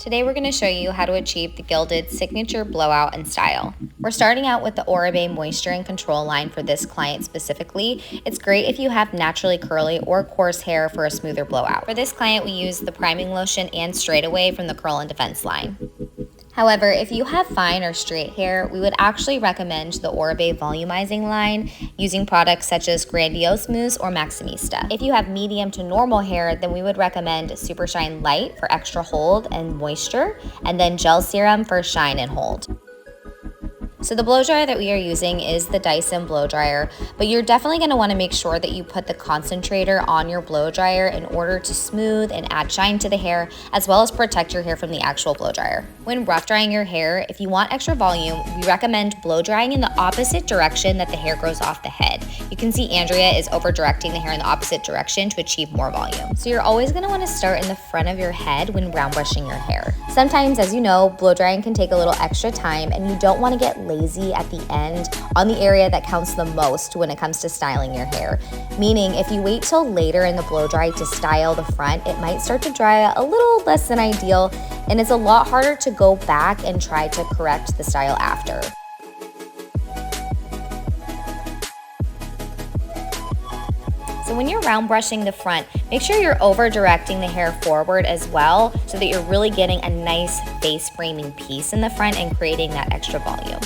Today we're going to show you how to achieve the Gilded signature blowout and style. We're starting out with the Oribe Moisture and Control line for this client specifically. It's great if you have naturally curly or coarse hair for a smoother blowout. For this client, we use the priming lotion and straightaway from the Curl and Defense line. However, if you have fine or straight hair, we would actually recommend the Oribe Volumizing line using products such as Grandiose Mousse or Maximista. If you have medium to normal hair, then we would recommend Super Shine Light for extra hold and moisture, and then Gel Serum for shine and hold. So the blow dryer that we are using is the Dyson blow dryer, but you're definitely going to want to make sure that you put the concentrator on your blow dryer in order to smooth and add shine to the hair, as well as protect your hair from the actual blow dryer. When rough drying your hair, if you want extra volume, we recommend blow drying in the opposite direction that the hair grows off the head. You can see Andrea is over directing the hair in the opposite direction to achieve more volume. So you're always going to want to start in the front of your head when round brushing your hair. Sometimes, as you know, blow drying can take a little extra time and you don't want to get lazy at the end on the area that counts the most when it comes to styling your hair. Meaning, if you wait till later in the blow dry to style the front, it might start to dry a little less than ideal, and it's a lot harder to go back and try to correct the style after. So when you're round brushing the front, make sure you're over directing the hair forward as well so that you're really getting a nice face framing piece in the front and creating that extra volume.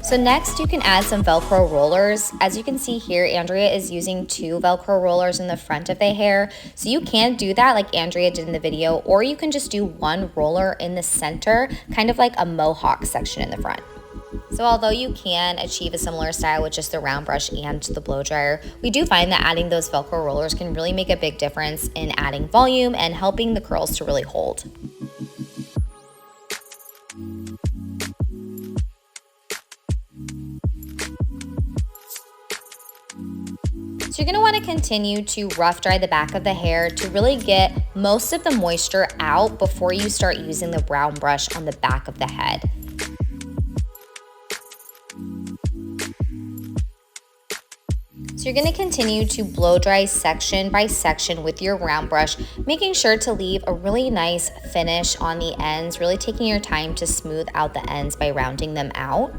So next you can add some Velcro rollers. As you can see here, Andrea is using 2 Velcro rollers in the front of the hair. So you can do that like Andrea did in the video, or you can just do 1 roller in the center, kind of like a mohawk section in the front. So although you can achieve a similar style with just the round brush and the blow dryer, we do find that adding those Velcro rollers can really make a big difference in adding volume and helping the curls to really hold. So you're going to want to continue to rough dry the back of the hair to really get most of the moisture out before you start using the round brush on the back of the head. So you're going to continue to blow dry section by section with your round brush, making sure to leave a really nice finish on the ends, really taking your time to smooth out the ends by rounding them out.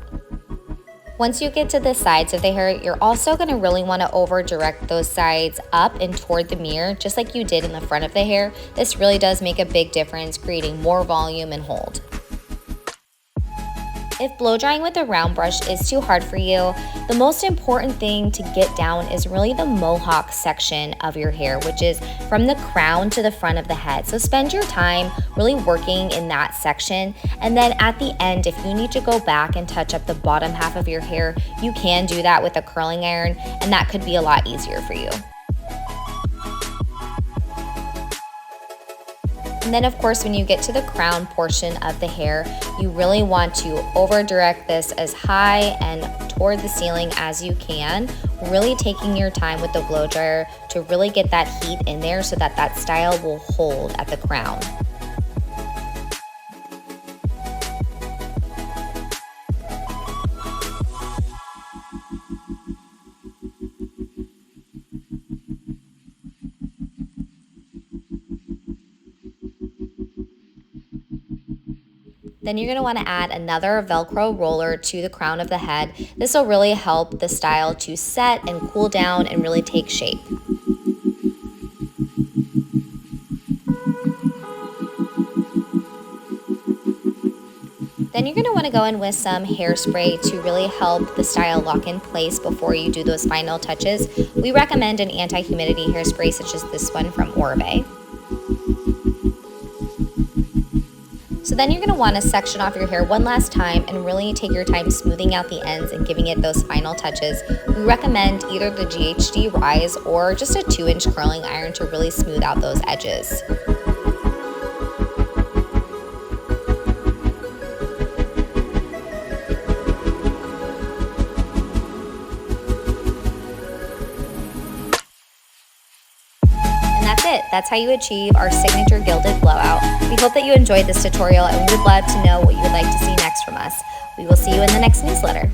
Once you get to the sides of the hair, you're also going to really want to over direct those sides up and toward the mirror, just like you did in the front of the hair. This really does make a big difference, creating more volume and hold. If blow drying with a round brush is too hard for you, the most important thing to get down is really the mohawk section of your hair, which is from the crown to the front of the head. So spend your time really working in that section, and then at the end, if you need to go back and touch up the bottom half of your hair, you can do that with a curling iron, and that could be a lot easier for you. And then of course, when you get to the crown portion of the hair, you really want to over direct this as high and toward the ceiling as you can, really taking your time with the blow dryer to really get that heat in there so that that style will hold at the crown. Then you're going to want to add another Velcro roller to the crown of the head. This will really help the style to set and cool down and really take shape. Then you're going to want to go in with some hairspray to really help the style lock in place before you do those final touches. We recommend an anti-humidity hairspray such as this one from Oribe. So then you're going to want to section off your hair one last time and really take your time smoothing out the ends and giving it those final touches. We recommend either the GHD Rise or just a 2-inch curling iron to really smooth out those edges. That's it. That's how you achieve our signature Gilded blowout. We hope that you enjoyed this tutorial, and we would love to know what you would like to see next from us. We will see you in the next newsletter.